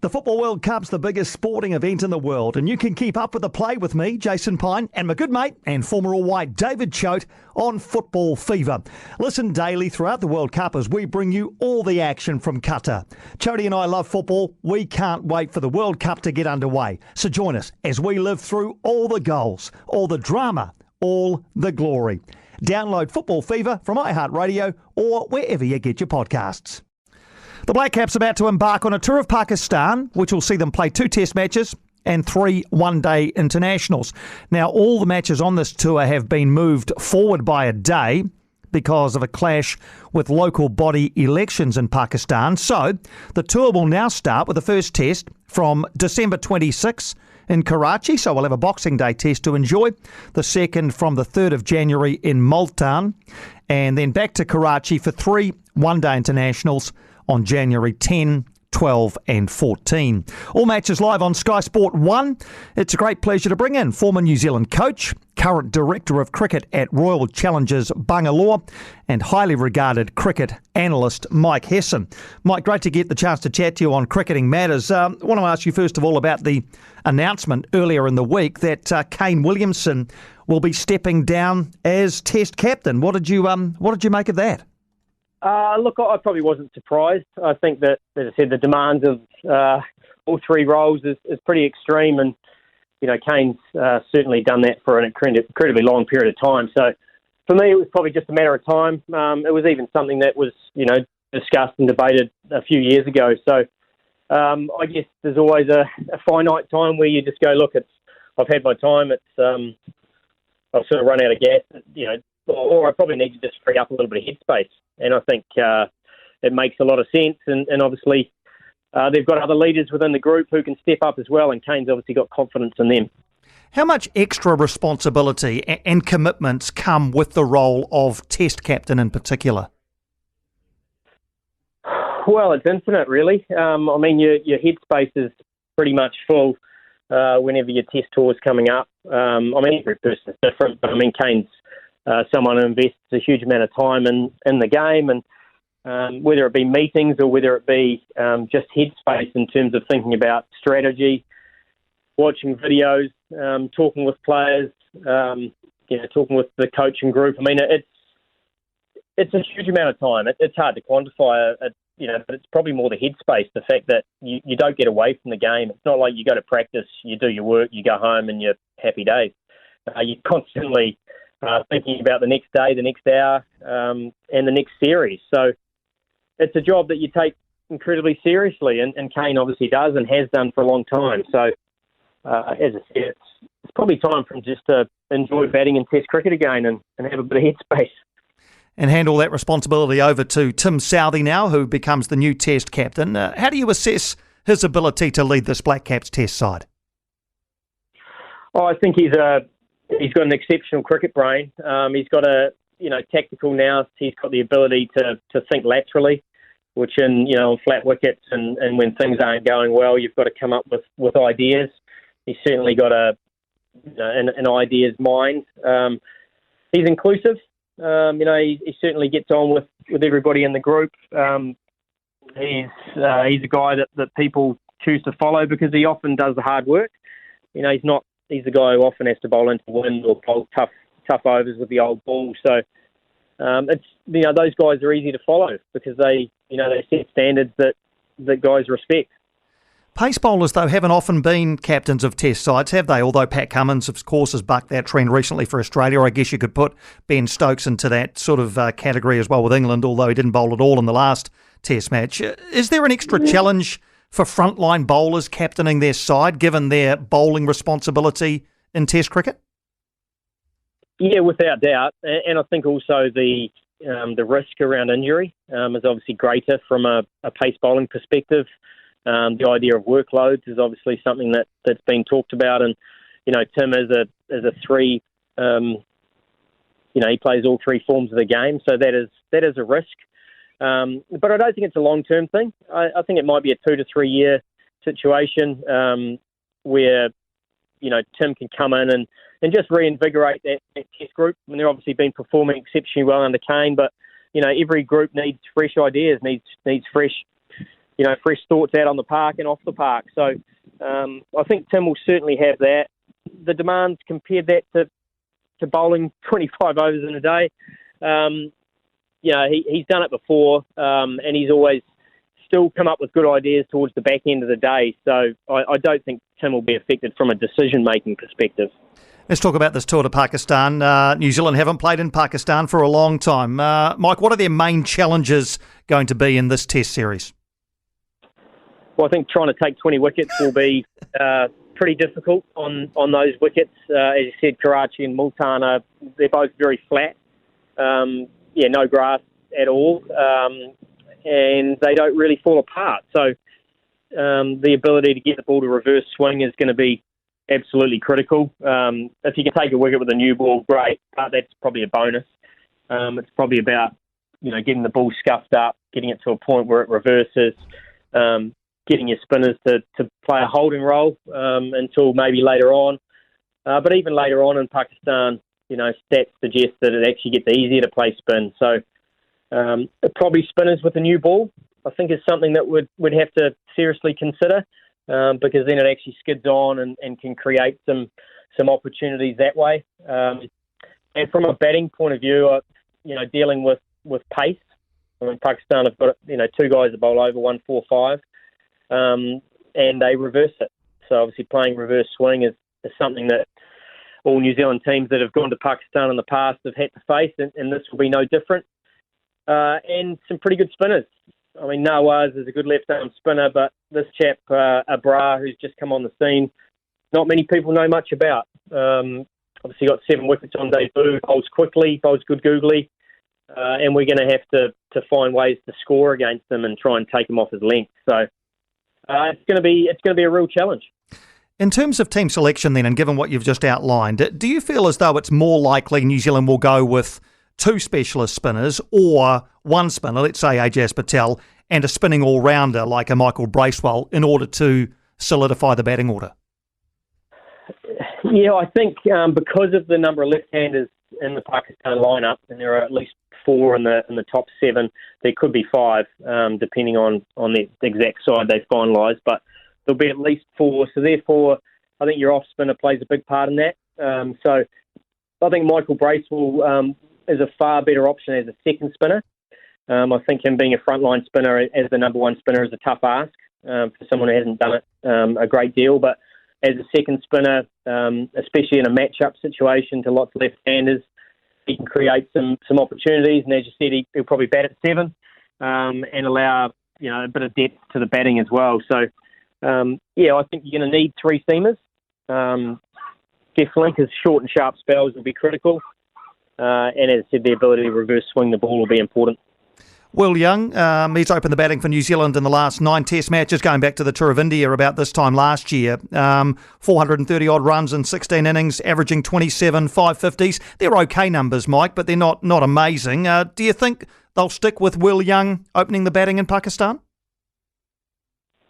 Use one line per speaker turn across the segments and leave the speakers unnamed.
The Football World Cup's the biggest sporting event in the world, and you can keep up with the play with me, Jason Pine, and my good mate and former All White David Choate on Football Fever. Listen daily throughout the World Cup as we bring you all the action from Qatar. Choate and I love football. We can't wait for the World Cup to get underway. So join us as we live through all the goals, all the drama, all the glory. Download Football Fever from iHeartRadio or wherever you get your podcasts. The Black Caps about to embark on a tour of Pakistan, which will see them play 2 test matches and 3 one-day internationals. Now, all the matches on this tour have been moved forward by a day because of a clash with local body elections in Pakistan. So, the tour will now start with the first test from December 26 in Karachi, so we'll have a Boxing Day test to enjoy. The second from the 3rd of January in Multan, and then back to Karachi for 3 one-day internationals on January 10, 12 and 14. All matches live on Sky Sport 1. It's a great pleasure to bring in former New Zealand coach, current Director of Cricket at Royal Challengers Bangalore, and highly regarded cricket analyst Mike Hesson. Mike, great to get the chance to chat to you on cricketing matters. I want to ask you first of all about the announcement earlier in the week that Kane Williamson will be stepping down as Test captain. What did you make of that?
Look, I probably wasn't surprised. I think that, as I said, the demands of all 3 roles is pretty extreme, and Kane's certainly done that for an incredibly long period of time. So, for me, it was probably just a matter of time. It was even something that was, discussed and debated a few years ago. So, I guess there's always a finite time where you just go, look, I've had my time. I've sort of run out of gas. Or I probably need to just free up a little bit of headspace. And I think it makes a lot of sense. And obviously, they've got other leaders within the group who can step up as well. And Kane's obviously got confidence in them.
How much extra responsibility and commitments come with the role of Test captain in particular?
Well, it's infinite, really. Your headspace is pretty much full whenever your Test tour is coming up. Every person is different. But, Kane's someone who invests a huge amount of time in the game, and whether it be meetings or whether it be just headspace in terms of thinking about strategy, watching videos, talking with players, talking with the coaching group. It's a huge amount of time. It's hard to quantify, but it's probably more the headspace, the fact that you don't get away from the game. It's not like you go to practice, you do your work, you go home and you're happy days. You're constantly thinking about the next day, the next hour, and the next series. So it's a job that you take incredibly seriously, and Kane obviously does and has done for a long time. So, as I said, it's probably time for him just to enjoy batting in Test cricket again and have a bit of headspace.
And hand all that responsibility over to Tim Southey now, who becomes the new Test captain. How do you assess his ability to lead this Black Caps Test side?
I think he's got an exceptional cricket brain. He's got tactical nous. He's got the ability to think laterally, which on flat wickets and when things aren't going well, you've got to come up with ideas. He's certainly got an ideas mind. He's inclusive. He certainly gets on with everybody in the group. He's a guy that people choose to follow because he often does the hard work. He's the guy who often has to bowl into wind or bowl tough overs with the old ball. So those guys are easy to follow because they set standards that guys respect.
Pace bowlers, though, haven't often been captains of Test sides, have they? Although Pat Cummins, of course, has bucked that trend recently for Australia. I guess you could put Ben Stokes into that sort of category as well with England, although he didn't bowl at all in the last Test match. Is there an extra challenge for frontline bowlers captaining their side, given their bowling responsibility in Test cricket?
Yeah, without doubt. And I think also the risk around injury is obviously greater from a pace bowling perspective. The idea of workloads is obviously something that's been talked about, and Tim is a 3. He plays all 3 forms of the game, so that is a risk. But I don't think it's a long-term thing. I think it might be a 2 to 3 year situation where Tim can come in and just reinvigorate that Test group. I mean, they've obviously been performing exceptionally well under Kane, but every group needs fresh ideas, needs fresh fresh thoughts out on the park and off the park. So I think Tim will certainly have that. The demands, compared that to bowling 25 overs in a day, he's done it before, and he's always still come up with good ideas towards the back end of the day. So I don't think Tim will be affected from a decision-making perspective.
Let's talk about this tour to Pakistan. New Zealand haven't played in Pakistan for a long time. Mike, what are their main challenges going to be in this Test series?
Well, I think trying to take 20 wickets will be pretty difficult on those wickets. As you said, Karachi and Multan, they're both very flat. No grass at all. And they don't really fall apart. So the ability to get the ball to reverse swing is going to be absolutely critical. If you can take a wicket with a new ball, great, but that's probably a bonus. It's probably about, getting the ball scuffed up, getting it to a point where it reverses, getting your spinners to play a holding role until maybe later on. But even later on in Pakistan, stats suggest that it actually gets easier to play spin. So probably spinners with a new ball, I think, is something that would have to seriously consider. Because then it actually skids on and can create some opportunities that way. And from a batting point of view, dealing with pace. I mean, Pakistan have got two guys that bowl over 145, and they reverse it. So obviously playing reverse swing is something that all New Zealand teams that have gone to Pakistan in the past have had to face, and this will be no different. And some pretty good spinners. I mean, Nawaz is a good left-arm spinner, but this chap, Abrar, who's just come on the scene, not many people know much about. Obviously got 7 wickets on debut, bowls quickly, bowls good googly, and we're going to have to find ways to score against him and try and take him off his length. So it's going to be a real challenge.
In terms of team selection then, and given what you've just outlined, do you feel as though it's more likely New Zealand will go with 2 specialist spinners or 1 spinner, let's say Ajaz Patel, and a spinning all-rounder like a Michael Bracewell in order to solidify the batting order? Yeah, I think because of the number of left-handers in the Pakistan lineup, and there are at least 4 in the top 7, there could be 5, depending on the exact side they finalise, but there'll be at least 4. So therefore, I think your off-spinner plays a big part in that. So I think Michael Bracewell is a far better option as a second spinner. I think him being a frontline spinner as the number 1 spinner is a tough ask for someone who hasn't done it a great deal. But as a second spinner, especially in a match-up situation to lots of left-handers, he can create some opportunities. And as you said, he'll probably bat at 7 and allow a bit of depth to the batting as well. So, I think you're going to need 3 seamers. Definitely, because short and sharp spells will be critical. And as I said, the ability to reverse swing the ball will be important. Will Young, he's opened the batting for New Zealand in the last 9 Test matches, going back to the Tour of India about this time last year. 430-odd runs in 16 innings, averaging 27 550s. They're okay numbers, Mike, but they're not amazing. Do you think they'll stick with Will Young opening the batting in Pakistan?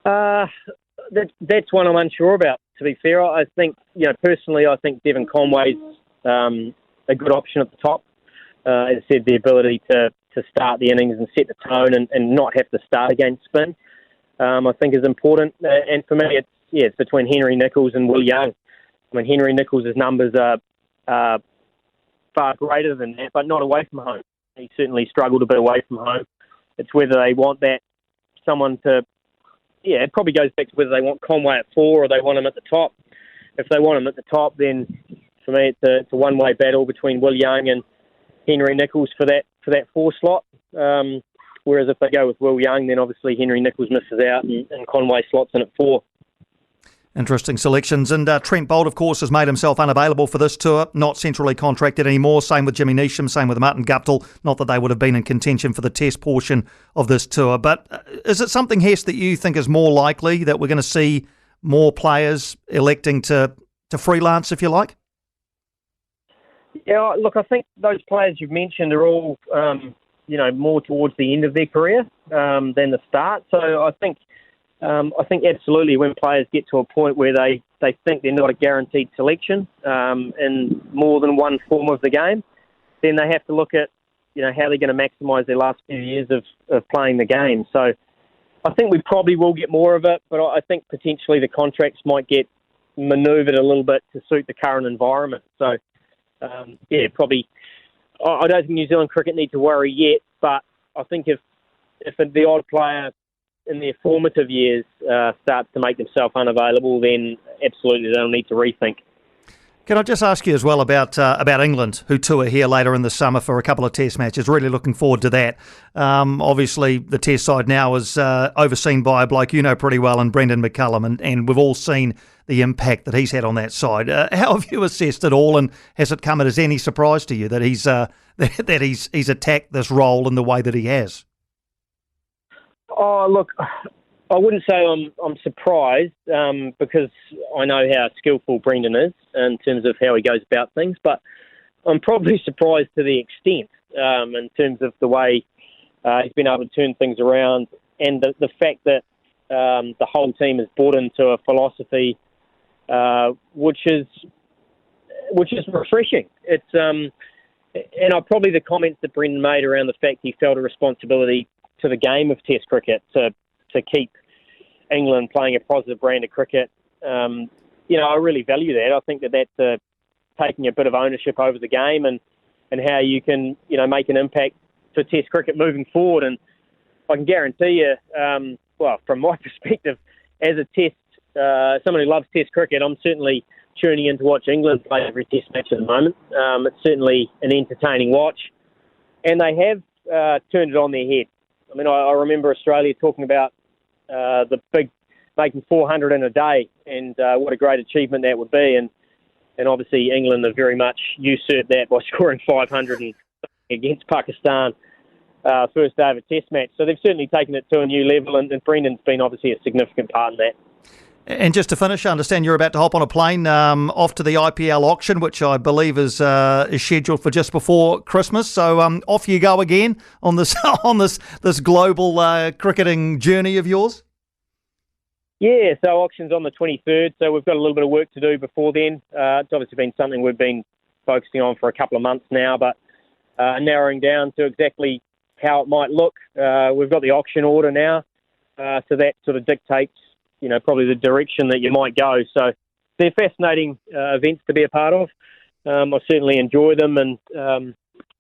That's one I'm unsure about, to be fair. I think, personally, I think Devon Conway's a good option at the top. As I said, the ability to start the innings and set the tone and not have to start against spin, I think is important. And for me, it's between Henry Nicholls and Will Young. I mean, Henry Nicholls' numbers are far greater than that, but not away from home. He certainly struggled a bit away from home. It's whether they want someone to, it probably goes back to whether they want Conway at 4 or they want him at the top. If they want him at the top, then for me, it's a one-way battle between Will Young and Henry Nicholls for that 4 slot. Whereas if they go with Will Young, then obviously Henry Nicholls misses out and Conway slots in at 4.
Interesting selections. And Trent Boult, of course, has made himself unavailable for this tour, not centrally contracted anymore. Same with Jimmy Neesham, same with Martin Guptill. Not that they would have been in contention for the Test portion of this tour. But is it something, Hess, that you think is more likely that we're going to see more players electing to freelance, if you like?
Yeah, look, I think those players you've mentioned are all, more towards the end of their career than the start. So I think absolutely when players get to a point where they think they're not a guaranteed selection in more than one form of the game, then they have to look at, how they're going to maximise their last few years of playing the game. So I think we probably will get more of it, but I think potentially the contracts might get manoeuvred a little bit to suit the current environment. So, probably. I don't think New Zealand cricket need to worry yet, but I think if the odd player in their formative years starts to make themselves unavailable, then absolutely they'll need to rethink.
Can I just ask you as well about England, who tour here later in the summer for a couple of test matches? Really looking forward to that. Obviously, the test side now is overseen by a bloke you know pretty well, and Brendan McCullum, and we've all seen the impact that he's had on that side. How have you assessed it all, and has it come as any surprise to you that he's he's attacked this role in the way that he has?
Oh, look, I wouldn't say I'm surprised because I know how skillful Brendan is in terms of how he goes about things, but I'm probably surprised to the extent in terms of the way he's been able to turn things around, and the fact that the whole team has bought into a philosophy which is refreshing. It's and probably the comments that Brendan made around the fact he felt a responsibility to the game of Test cricket to keep England playing a positive brand of cricket. I really value that. I think that's taking a bit of ownership over the game and how you can make an impact for Test cricket moving forward. And I can guarantee you, from my perspective, as a Test someone who loves Test cricket, I'm certainly tuning in to watch England play every Test match at the moment. It's certainly an entertaining watch, and they have turned it on their head. I mean, I remember Australia talking about the big making 400 in a day, and what a great achievement that would be. And obviously England have very much usurped that by scoring 500 against Pakistan first day of a Test match. So they've certainly taken it to a new level, and Brendan's been obviously a significant part in that.
And just to finish, I understand you're about to hop on a plane off to the IPL auction, which I believe is scheduled for just before Christmas. So off you go again on this this global cricketing journey of yours.
Yeah, so auction's on the 23rd, so we've got a little bit of work to do before then. It's obviously been something we've been focusing on for a couple of months now, but narrowing down to exactly how it might look. We've got the auction order now, so that sort of dictates probably the direction that you might go. So they're fascinating events to be a part of. I certainly enjoy them, and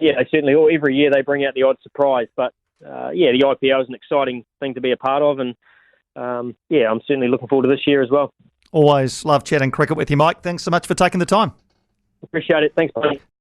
they certainly, every year they bring out the odd surprise. But the IPL is an exciting thing to be a part of, and I'm certainly looking forward to this year as well.
Always love chatting cricket with you, Mike. Thanks so much for taking the time.
Appreciate it. Thanks, buddy.